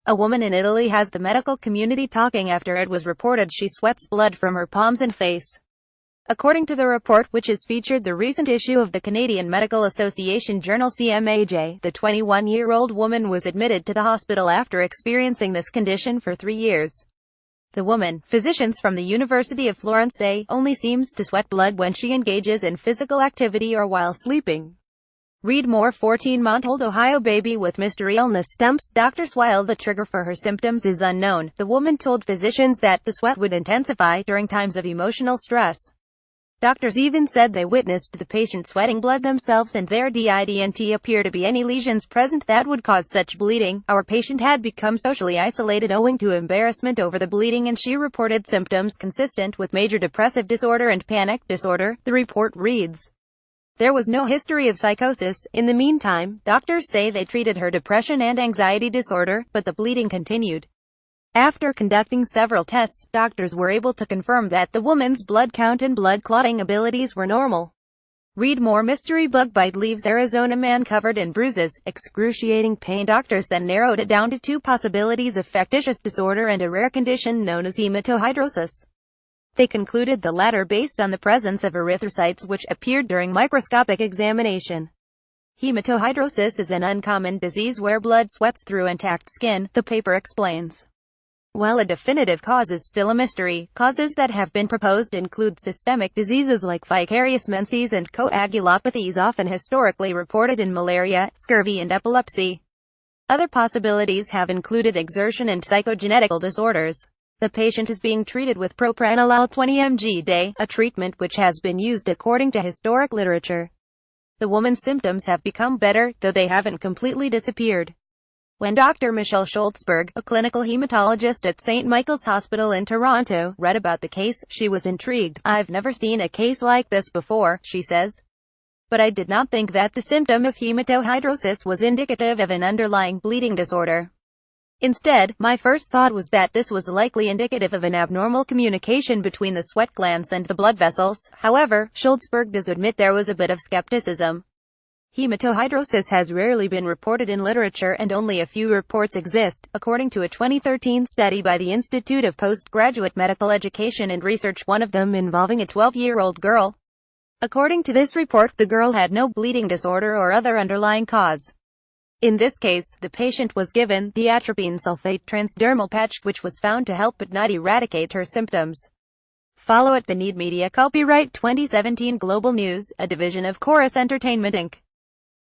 A woman in Italy has the medical community talking after it was reported she sweats blood from her palms and face. According to the report, which has featured the recent issue of the Canadian Medical Association journal CMAJ, the 21-year-old woman was admitted to the hospital after experiencing this condition for 3 years. The woman, physicians from the University of Florence say, only seems to sweat blood when she engages in physical activity or while sleeping. Read more. 14-month-old Ohio baby with mystery illness stumps doctors while the trigger for her symptoms is unknown. The woman told physicians that the sweat would intensify during times of emotional stress. Doctors even said they witnessed the patient sweating blood themselves and there didn't appear to be any lesions present that would cause such bleeding. Our patient had become socially isolated owing to embarrassment over the bleeding and she reported symptoms consistent with major depressive disorder and panic disorder, the report reads. There was no history of psychosis. In the meantime, doctors say they treated her depression and anxiety disorder, but the bleeding continued. After conducting several tests, doctors were able to confirm that the woman's blood count and blood clotting abilities were normal. Read more. Mystery bug bite leaves Arizona man covered in bruises, excruciating pain. Doctors then narrowed it down to 2 possibilities of factitious disorder and a rare condition known as hematohidrosis. They concluded the latter based on the presence of erythrocytes which appeared during microscopic examination. Hematohidrosis is an uncommon disease where blood sweats through intact skin, the paper explains. While a definitive cause is still a mystery, causes that have been proposed include systemic diseases like vicarious menses and coagulopathies often historically reported in malaria, scurvy and epilepsy. Other possibilities have included exertion and psychogenetical disorders. The patient is being treated with propranolol 20 mg day, a treatment which has been used according to historic literature. The woman's symptoms have become better, though they haven't completely disappeared. When Dr. Michelle Schultzberg, a clinical hematologist at St. Michael's Hospital in Toronto, read about the case, she was intrigued. I've never seen a case like this before, she says. But I did not think that the symptom of hematohidrosis was indicative of an underlying bleeding disorder. Instead, my first thought was that this was likely indicative of an abnormal communication between the sweat glands and the blood vessels. However, Schultzberg does admit there was a bit of skepticism. Hematohidrosis has rarely been reported in literature and only a few reports exist, according to a 2013 study by the Institute of Postgraduate Medical Education and Research, one of them involving a 12-year-old girl. According to this report, the girl had no bleeding disorder or other underlying cause. In this case, the patient was given the atropine sulfate transdermal patch, which was found to help but not eradicate her symptoms. Follow at The Need Media. Copyright 2017 Global News, a division of Chorus Entertainment Inc.